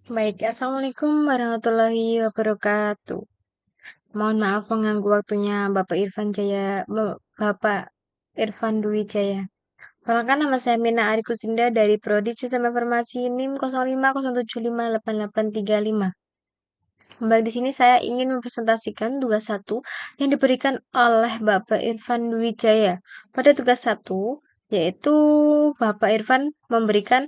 Baik, Assalamualaikum warahmatullahi wabarakatuh. Mohon maaf mengganggu waktunya Bapak Irfan Jaya, Bapak Irfan Dwi Jaya. Perkenalkan nama saya Mina Ari Kusinda dari Prodi Sistem Informasi NIM 0507588835. Baik, di sini saya ingin mempresentasikan tugas satu yang diberikan oleh Bapak Irfan Dwi Jaya. Pada tugas satu, yaitu Bapak Irfan memberikan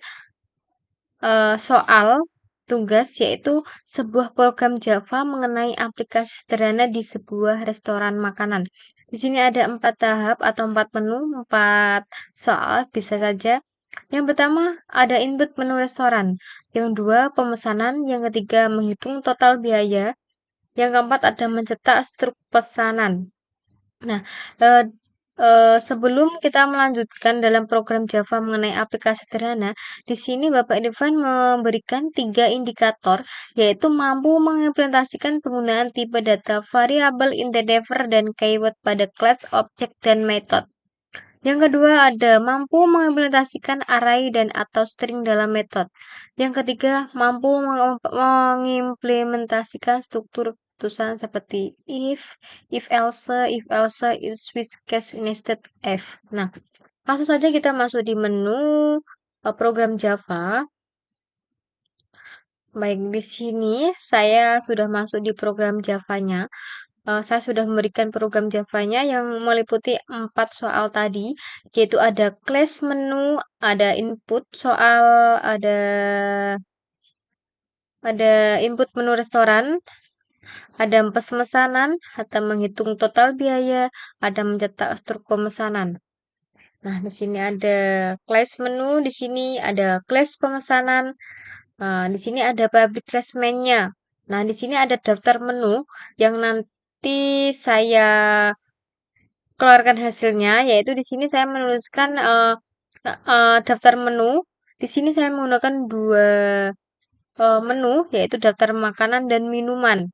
soal tugas yaitu sebuah program Java mengenai aplikasi sederhana di sebuah restoran makanan. Di sini ada 4 tahap atau 4 menu, 4 soal bisa saja. Yang pertama ada input menu restoran, yang kedua pemesanan, yang ketiga menghitung total biaya, yang keempat ada mencetak struk pesanan. Nah, eee sebelum kita melanjutkan dalam program Java mengenai aplikasi sederhana, di sini Bapak Irfan memberikan 3 indikator, yaitu mampu mengimplementasikan penggunaan tipe data variabel integer dan keyword pada kelas, objek, dan metode. Yang kedua ada mampu mengimplementasikan array dan atau string dalam metode. Yang ketiga, mampu mengimplementasikan struktur keputusan seperti if else, if switch case nested if. Nah, langsung saja kita masuk di menu program Java. Baik, di sini saya sudah masuk di program Java-nya. Saya sudah memberikan program Java-nya yang meliputi 4 soal tadi, yaitu ada class menu, ada input soal, ada input menu restoran, ada pemesanan, ada menghitung total biaya, ada mencetak struk pemesanan. Nah, di sini ada class menu, di sini ada class pemesanan, di sini ada public placement-nya. Nah, di sini ada daftar menu yang nanti saya keluarkan hasilnya, yaitu di sini saya menuliskan daftar menu. Di sini saya menggunakan 2 menu, yaitu daftar makanan dan minuman.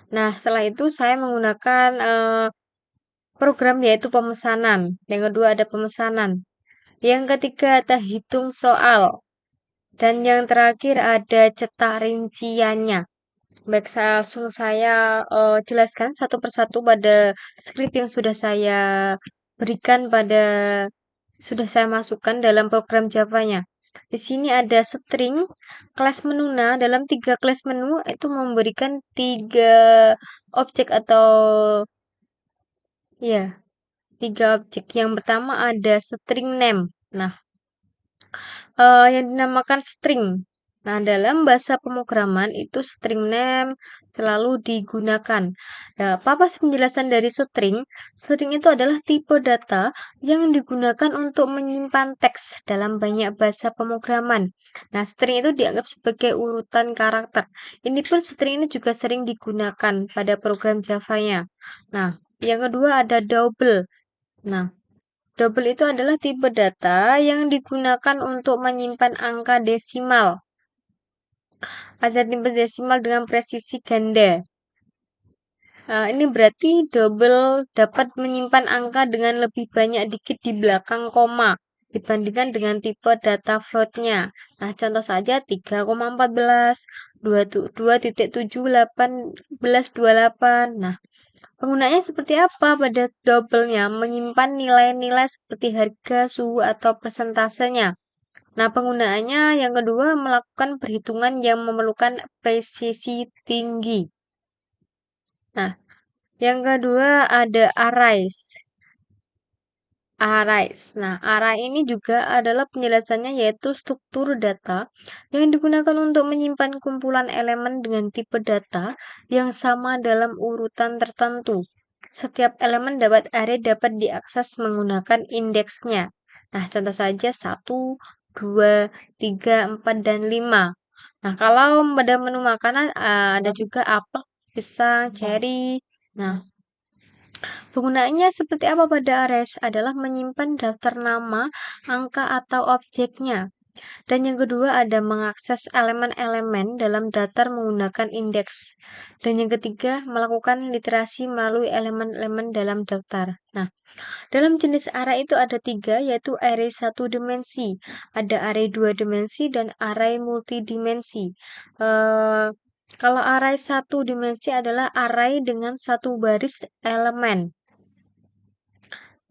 Nah, setelah itu saya menggunakan program yaitu pemesanan. Yang kedua ada pemesanan. Yang ketiga ada hitung soal. Dan yang terakhir ada cetak rinciannya. Baik, langsung saya jelaskan satu persatu pada skrip yang sudah saya berikan sudah saya masukkan dalam program Java-nya. Di sini ada string, kelas menuna. Dalam 3 kelas menu itu memberikan 3 objek atau ya 3 objek. Yang pertama ada string name. Nah, yang dinamakan string. Nah, dalam bahasa pemrograman itu string name selalu digunakan. Nah, apa sih penjelasan dari string? String itu adalah tipe data yang digunakan untuk menyimpan teks dalam banyak bahasa pemrograman. Nah, string itu dianggap sebagai urutan karakter. Ini pun string ini juga sering digunakan pada program Java-nya. Nah, yang kedua ada double. Nah, double itu adalah tipe data yang digunakan untuk menyimpan angka desimal. Ada tipe desimal dengan presisi ganda. Ini berarti double dapat menyimpan angka dengan lebih banyak dikit di belakang koma dibandingkan dengan tipe data float-nya. Nah, contoh saja 3,14, 2.78. Nah, penggunanya seperti apa pada double-nya? Menyimpan nilai-nilai seperti harga, suhu, atau persentasenya. Nah, penggunaannya yang kedua melakukan perhitungan yang memerlukan presisi tinggi. Nah, yang kedua ada arrays. Arrays. Nah, array ini juga adalah penjelasannya yaitu struktur data yang digunakan untuk menyimpan kumpulan elemen dengan tipe data yang sama dalam urutan tertentu. Setiap elemen dapat diakses menggunakan indeksnya. Nah, contoh saja 1, 2, 3, 4, dan 5. Nah, kalau pada menu makanan ada juga apel, pisang, cherry. Nah, penggunaannya seperti apa pada Ares? Adalah menyimpan daftar nama, angka, atau objeknya. Dan yang kedua ada mengakses elemen-elemen dalam daftar menggunakan indeks. Dan yang ketiga melakukan literasi melalui elemen-elemen dalam daftar. Nah, dalam jenis array itu ada tiga, yaitu array satu dimensi, ada array dua dimensi, dan array multidimensi. Kalau array satu dimensi adalah array dengan satu baris elemen.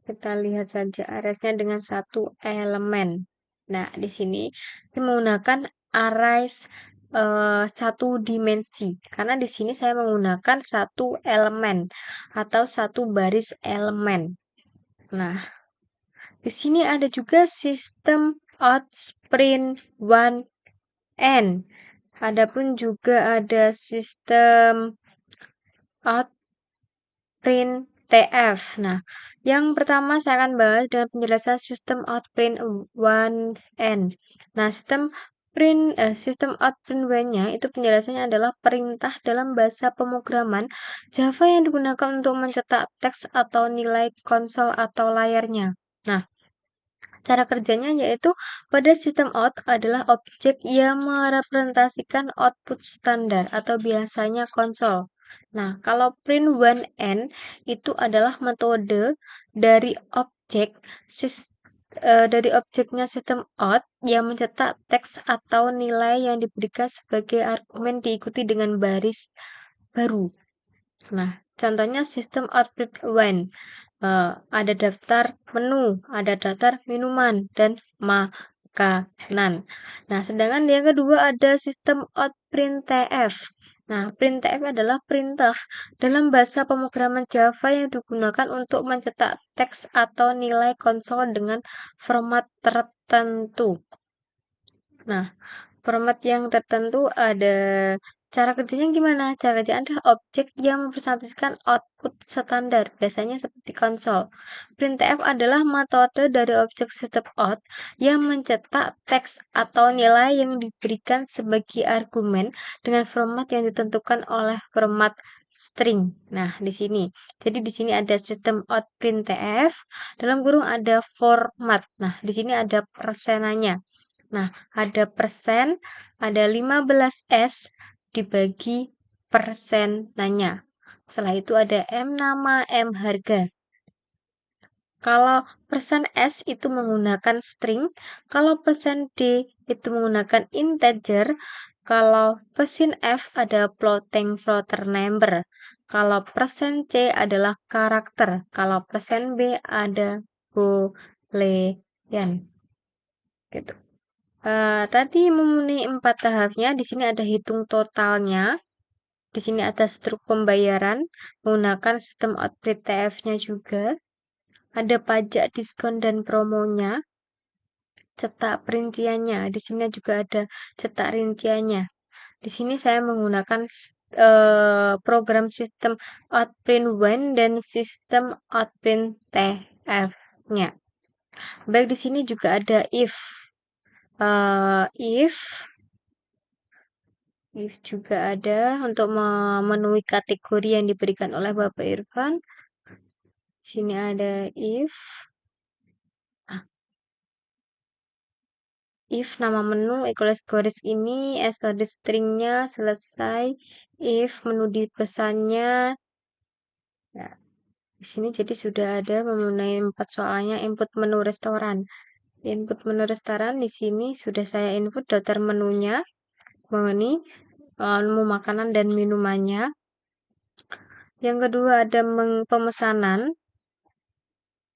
Kita lihat saja arrays-nya dengan satu elemen. Nah, di sini kita menggunakan arrays satu dimensi. Karena di sini saya menggunakan satu elemen atau satu baris elemen. Nah, di sini ada juga sistem Outprint 1N. Adapun juga ada sistem Outprint TF. Nah, yang pertama saya akan bahas dengan penjelasan sistem Outprint 1N. Nah, sistem Outprint 1-nya itu penjelasannya adalah perintah dalam bahasa pemrograman Java yang digunakan untuk mencetak teks atau nilai konsol atau layarnya. Nah, cara kerjanya yaitu pada sistem out adalah objek yang merepresentasikan output standar atau biasanya konsol. Nah, kalau print 1N itu adalah metode dari dari objeknya sistem out yang mencetak teks atau nilai yang diberikan sebagai argumen diikuti dengan baris baru. Nah, contohnya sistem output when ada daftar menu, ada daftar minuman, dan makanan. Nah, sedangkan yang kedua ada sistem outprintf. Nah, printf adalah perintah dalam bahasa pemrograman Java yang digunakan untuk mencetak teks atau nilai konsol dengan format tertentu. Nah, format yang tertentu ada cara kerjanya gimana? Cara kerjanya adalah objek yang mempresentasikan output standar, biasanya seperti konsol. Printf adalah metode dari objek system out yang mencetak teks atau nilai yang diberikan sebagai argumen dengan format yang ditentukan oleh format string. Nah, di sini. Jadi di sini ada sistem out printf, dalam kurung ada format. Nah, di sini ada persenanya. Nah, ada persen, ada 15S dibagi persenanya. Setelah itu ada M nama, M harga. Kalau persen S itu menggunakan string, kalau persen D itu menggunakan integer, kalau persen F ada floater number, kalau persen C adalah karakter, kalau persen B ada boolean. Gitu. Tadi memenuhi 4 tahapnya, di sini ada hitung totalnya. Di sini ada struk pembayaran menggunakan sistem output TF-nya juga. Ada pajak, diskon, dan promonya. Cetak perinciannya. Di sini juga ada cetak rinciannya. Di sini saya menggunakan program sistem Outprint 1 dan sistem Outprint TF-nya. Baik, di sini juga ada if. If juga ada untuk memenuhi kategori yang diberikan oleh Bapak Irfan. Sini ada if. If nama menu equals garis ini, tadi stringnya selesai. If menu di pesannya. Ya, di sini jadi sudah ada memenuhi 4 soalnya input menu restoran. Input menu restoran di sini sudah saya input daftar menunya, menu makanan dan minumannya. Yang kedua ada pemesanan.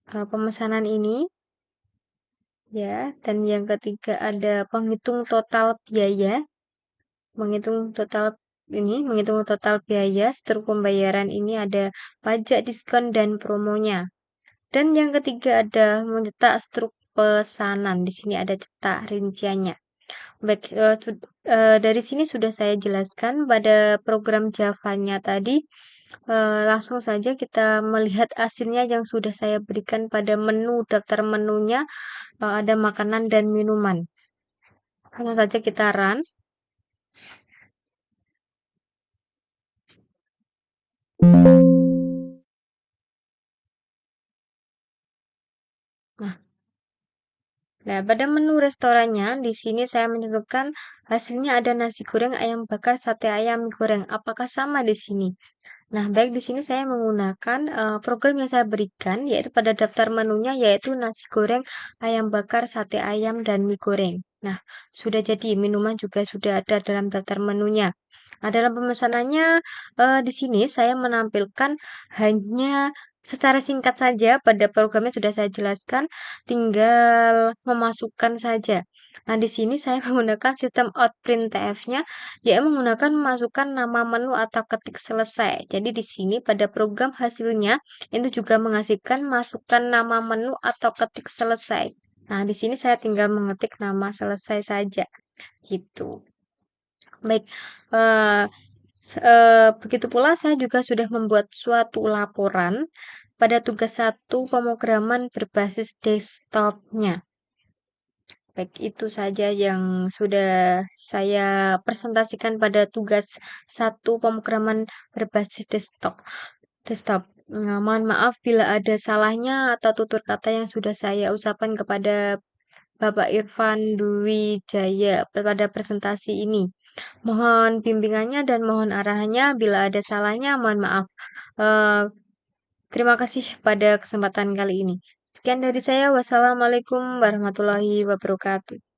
Pemesanan ini ya, dan yang ketiga ada penghitung total biaya. Menghitung total biaya, struk pembayaran ini ada pajak, diskon, dan promonya. Dan yang ketiga ada mencetak struk pesanan. Di sini ada cetak rinciannya. Baik, dari sini sudah saya jelaskan pada program Java-nya tadi. Langsung saja kita melihat hasilnya yang sudah saya berikan pada menu, daftar menunya ada makanan dan minuman. Langsung saja kita run. Nah, Nah, pada menu restorannya, di sini saya menentukan hasilnya ada nasi goreng, ayam bakar, sate ayam, mie goreng. Apakah sama di sini? Nah, baik di sini saya menggunakan, program yang saya berikan, yaitu pada daftar menunya, yaitu nasi goreng, ayam bakar, sate ayam, dan mie goreng. Nah, sudah jadi, minuman juga sudah ada dalam daftar menunya. Nah, dalam pemesanannya, di sini saya menampilkan hanya secara singkat saja, pada programnya sudah saya jelaskan, tinggal memasukkan saja. Nah, di sini saya menggunakan sistem Outprint TF-nya, ya, menggunakan memasukkan nama menu atau ketik selesai. Jadi di sini pada program hasilnya itu juga menghasilkan masukkan nama menu atau ketik selesai. Nah, di sini saya tinggal mengetik nama selesai saja. Gitu. Baik, eee, begitu pula saya juga sudah membuat suatu laporan pada tugas satu pemrograman berbasis desktop-nya. Baik, itu saja yang sudah saya presentasikan pada tugas satu pemrograman berbasis desktop. Nah, mohon maaf bila ada salahnya atau tutur kata yang sudah saya ucapkan kepada Bapak Irfan Dwi Jaya pada presentasi ini. Mohon bimbingannya dan mohon arahannya bila ada salahnya, mohon maaf. Eh, Terima kasih pada kesempatan kali ini. Sekian dari saya. Wassalamualaikum warahmatullahi wabarakatuh.